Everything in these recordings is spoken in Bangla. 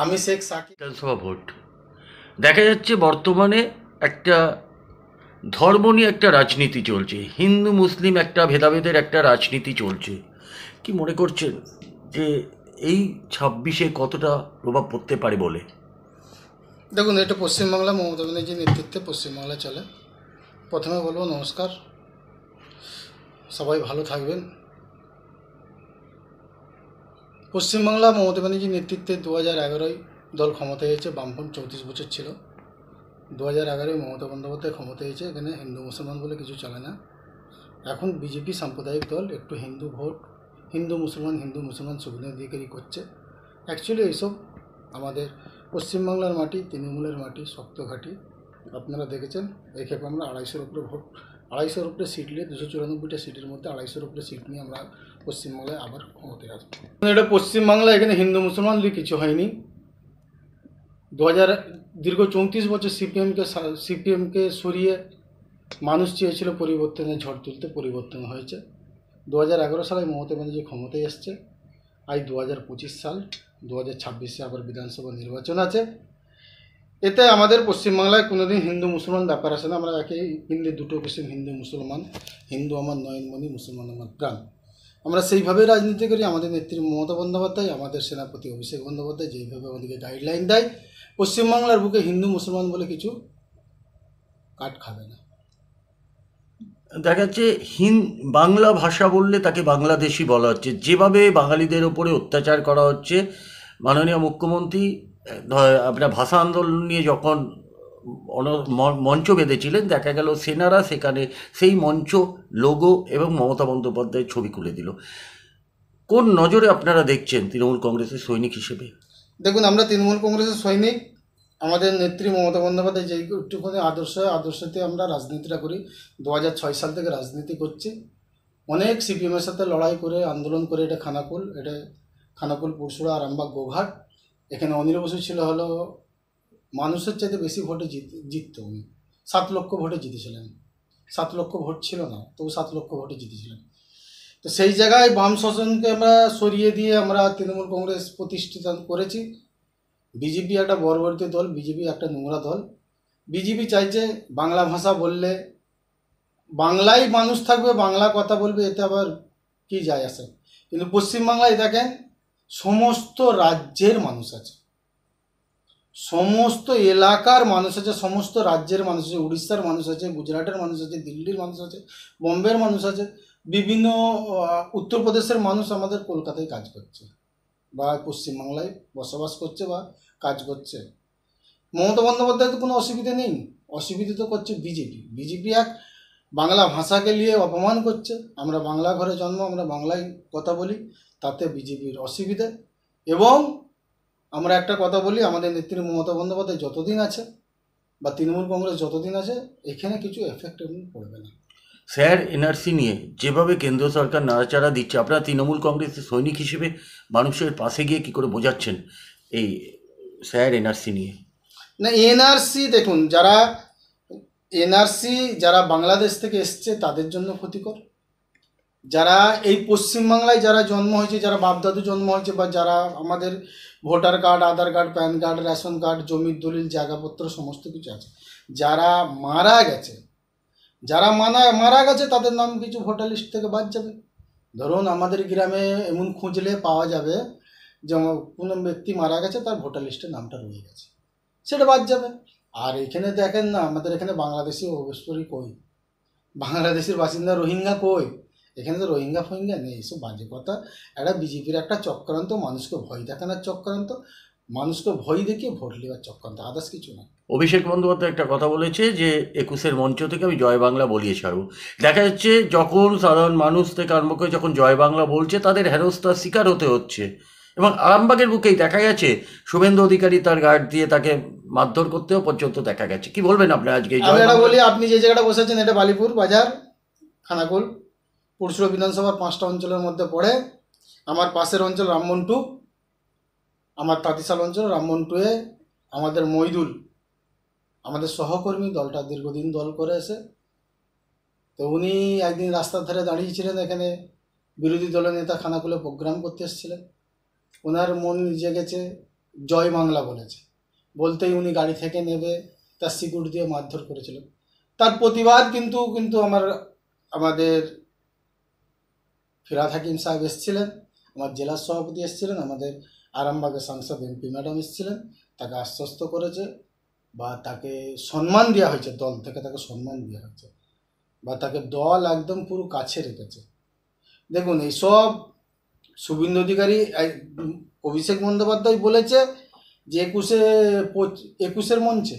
আমি শেখ সাকিব। বিধানসভা ভোট দেখা যাচ্ছে বর্তমানে একটা ধর্ম নিয়ে একটা রাজনীতি চলছে, হিন্দু মুসলিম একটা ভেদাভেদের একটা রাজনীতি চলছে। কি মনে করছেন যে এই 26-এ কতটা প্রভাব পড়তে পারে বলে? দেখুন, এটা পশ্চিমবাংলা মমতা ব্যানার্জির নেতৃত্বে পশ্চিমবাংলা চলে। প্রথমে বলবো নমস্কার, সবাই ভালো থাকবেন। পশ্চিমবাংলা মমতা ব্যানার্জির নেতৃত্বে 2011-য় দল ক্ষমতায় এসেছে। বামফ্রন্ট 34 বছর ছিল। 2011-য় মমতা বন্দ্যোপাধ্যায় ক্ষমতায় এসেছে। এখানে হিন্দু মুসলমান বলে কিছু চলে না। এখন বিজেপি সাম্প্রদায়িক দল, একটু হিন্দু ভোট, হিন্দু মুসলমান সুবিধা অধিকারী করছে। অ্যাকচুয়ালি এইসব আমাদের পশ্চিমবাংলার মাটি, তৃণমূলের মাটি, শক্ত ঘাঁটি। আপনারা দেখেছেন এই ক্ষেত্রে আমরা 250-র উপরে ভোট, 250-র উপরে সিট নিয়ে 294টা সিটের মধ্যে 250-র উপরে সিট নিয়ে আমরা পশ্চিমবাংলায় আবার ক্ষমতায় আসবো। এটা পশ্চিমবাংলা, এখানে হিন্দু মুসলমান দিয়ে কিছু হয়নি। দীর্ঘ 34 বছর সিপিএমকে সরিয়ে মানুষ চেয়েছিল পরিবর্তনের ঝড় তুলতে, পরিবর্তন হয়েছে। 2011 সালে মমতা ব্যানার্জি ক্ষমতায় এসছে। আজ 2025 সাল, 2026-এ আবার বিধানসভা নির্বাচন আছে। এতে আমাদের পশ্চিমবাংলায় কোনোদিন হিন্দু মুসলমান ব্যাপার আসে না। আমরা একে হিন্দু দুটো কিসেম হিন্দু মুসলমান, হিন্দু আমার নয়নমণি, মুসলমান আমার প্রাণ। আমরা সেইভাবেই রাজনীতি করি। আমাদের নেত্রী মমতা বন্দ্যোপাধ্যায়, আমাদের সেনাপতি অভিষেক বন্দ্যোপাধ্যায় যেইভাবে আমাদেরকে গাইডলাইন দেয়, পশ্চিমবাংলার বুকে হিন্দু মুসলমান বলে কিছু কাট খাবে না। দেখা যাচ্ছে বাংলা ভাষা বললে তাকে বাংলাদেশি বলা হচ্ছে। যেভাবে বাঙালিদের ওপরে অত্যাচার করা হচ্ছে, মাননীয় মুখ্যমন্ত্রী আপনার ভাষা আন্দোলন নিয়ে যখন মঞ্চ বেঁধেছিলেন, দেখা গেল সেনারা সেখানে সেই মঞ্চ, লোগো এবং মমতা বন্দ্যোপাধ্যায়ের ছবি খুলে দিল। কোন নজরে আপনারা দেখছেন তৃণমূল কংগ্রেসের সৈনিক হিসেবে? দেখুন, আমরা তৃণমূল কংগ্রেসের সৈনিক। আমাদের নেত্রী মমতা বন্দ্যোপাধ্যায় যেই একটুখানি আদর্শতে আমরা রাজনীতিটা করি। 2006 সাল থেকে রাজনীতি করছি। অনেক সিপিএমের সাথে লড়াই করে, আন্দোলন করে। এটা খানাকুল, পুরসুরা, আরামবাগ, গোঘাট। এখানে অনিল বসু ছিল হলো মানুষের চাইতে বেশি ভোটে জিততো উনি। 7 লক্ষ ভোটে জিতেছিলেন। 7 লক্ষ ভোট ছিল না, তবু 7 লক্ষ ভোটে জিতেছিলেন। তো সেই জায়গায় বাম শাসনকে আমরা সরিয়ে দিয়ে আমরা তৃণমূল কংগ্রেস প্রতিষ্ঠিত করেছি। বিজেপি একটা বর্বরিত দল, বিজেপি একটা নোংরা দল। বিজেপি চাইছে বাংলা ভাষা বললে বাংলায় মানুষ থাকবে, বাংলা কথা বলবে, এতে আবার কি যায় আসে। কিন্তু পশ্চিমবাংলায় দেখেন সমস্ত রাজ্যের মানুষ আছে, সমস্ত এলাকার মানুষ আছে, সমস্ত রাজ্যের মানুষ আছে। উড়িষ্যার মানুষ আছে, গুজরাটের মানুষ আছে, দিল্লির মানুষ আছে, বোম্বের মানুষ আছে, বিভিন্ন উত্তরপ্রদেশের মানুষ আমাদের কলকাতায় কাজ করছে বা পশ্চিমবাংলায় বসবাস করছে বা কাজ করছে। মমতা বন্দ্যোপাধ্যায় তো কোনো অসুবিধা নেই। অসুবিধা তো করছে বিজেপি এক বাংলা ভাষাকে নিয়ে অপমান করছে। আমরা বাংলা ঘরে জন্ম, আমরা বাংলায় কথা বলি, তাতে বিজেপির অসুবিধা। এবং আমরা একটা কথা বলি, আমাদের নেত্রী মমতা বন্দ্যোপাধ্যায় যতদিন আছে বা তৃণমূল কংগ্রেস যতদিন আছে, এখানে কিছু এফেক্ট পড়বে না। স্যার, এনআরসি নিয়ে যেভাবে কেন্দ্র সরকার নাড়াচাড়া দিচ্ছে, আপনারা তৃণমূল কংগ্রেসের সৈনিক হিসেবে মানুষের পাশে গিয়ে কী করে বোঝাচ্ছেন এই স্যার এনআরসি নিয়ে? না, এনআরসি দেখুন, যারা বাংলাদেশ থেকে এসছে তাদের জন্য ক্ষতিকর। যারা এই পশ্চিমবাংলায় যারা জন্ম হয়েছে, যারা বাপদাদু জন্ম হয়েছে, বা যারা আমাদের voter card, Aadhaar card, PAN card, ration card, জমির দলিল, জায়গাপত্র সমস্ত কিছু আছে, যারা মারা গেছে, তাদের নাম কিছু ভোটার লিস্ট থেকে বাদ যাবে। ধরুন আমাদের গ্রামে এমন খুঁজলে পাওয়া যাবে যে কোনো ব্যক্তি মারা গেছে, তার ভোটার লিস্টে নামটা রয়ে গেছে, সেটা বাদ যাবে। আর এখানে দেখেন না, আমাদের এখানে বাংলাদেশি অবশ্যই কই, বাংলাদেশের বাসিন্দা রোহিঙ্গা কই? এখানে তো রোহিঙ্গা ফোহিঙ্গা নেই। এসব বাজে কথা। একটা বিজেপির একটা চক্রান্ত, মানুষকে ভয় দেখানোর চক্রান্ত, মানুষকে ভয় দেখিয়ে ভোট নেওয়ার চক্রান্ত, আদার্স কিছু না। অভিষেক বন্দ্যোপাধ্যায় একটা কথা বলেছে যে 21-এর মঞ্চ থেকে আমি জয় বাংলা বলিয়ে ছাড়ব। দেখা যাচ্ছে যখন সাধারণ মানুষ থেকে আরম্ভ করে যখন জয় বাংলা বলছে, তাদের হেনস্থার শিকার হতে হচ্ছে। এবং আরামবাগের বুকেই দেখা গেছে শুভেন্দু অধিকারী তার গার্ড দিয়ে তাকে মারধর করতেও পর্যন্ত দেখা গেছে। কি বলবেন আপনি আজকে? আমি এটা বলি, আপনি যে জায়গাটা বসেছেন এটা বালিপুর বাজার, খানাকুল, পুরসুরা বিধানসভার 5টা অঞ্চলের মধ্যে পড়ে। আমার পাশের অঞ্চল রামমন্টু, আমার তাঁতিশাল অঞ্চল রামমন্টুয়ে আমাদের মইদুল, আমাদের সহকর্মী, দলটা দীর্ঘদিন দল করে এসে। তো উনি একদিন রাস্তার ধারে দাঁড়িয়েছিলেন, এখানে বিরোধী দলের নেতা খানাকুলে প্রোগ্রাম করতে এসেছিলেন। ওনার মন জেগেছে, জয় বাংলা বলেছে, বলতেই উনি গাড়ি থেকে নেবে, তার সিকিউরিটি দিয়ে মারধর করেছিল। তার প্রতিবাদ কিন্তু আমাদের ফিরহাদ হাকিম সাহেব এসেছিলেন, আমার জেলার সভাপতি এসেছিলেন, আমাদের আরামবাগের সাংসদ এমপি ম্যাডাম এসেছিলেন, তাকে আশ্বস্ত করেছে বা তাকে সম্মান দেওয়া হয়েছে, দল থেকে তাকে সম্মান দেওয়া হয়েছে বা তাকে দল একদম পুরো কাছে রেখেছে। দেখুন এইসব শুভেন্দু অধিকারী, অভিষেক বন্দ্যোপাধ্যায় বলেছে যে 21-এর মঞ্চে,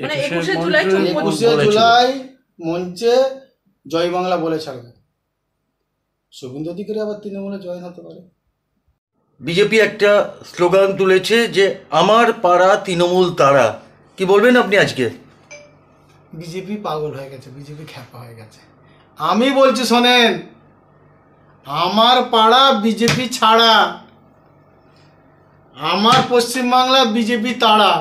মানে 21শে 21শে জুলাই মঞ্চে 21শে বলেছিল। জুলাই মঞ্চে জয় বাংলা বলে ছাড়বে। শুভেন্দু অধিকারী আবার তৃণমূলে জয়েন হতে পারে। বিজেপি একটা স্লোগান তুলেছে যে আমার পাড়া তৃণমূল তারা, কি বলবেন আপনি আজকে? বিজেপি পাগল হয়ে গেছে, বিজেপি খ্যাপা হয়ে গেছে। আমি বলছি শোনেন, আমার পাড়া বিজেপি ছাড়া, আমার পশ্চিমবাংলা বিজেপি তাড়া,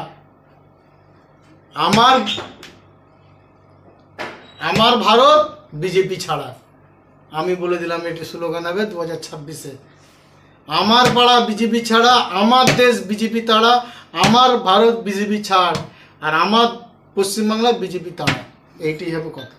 আমার ভারত বিজেপি ছাড়া। আমি বলে দিলাম এটি স্লোগান হবে 2026-এ। আমার পাড়া বিজেপি ছাড়া, আমার দেশ বিজেপি তাড়া, আমার ভারত বিজেপি ছাড়, আর আমার পশ্চিমবাংলা বিজেপি তাড়া, এইটাই হবে কথা।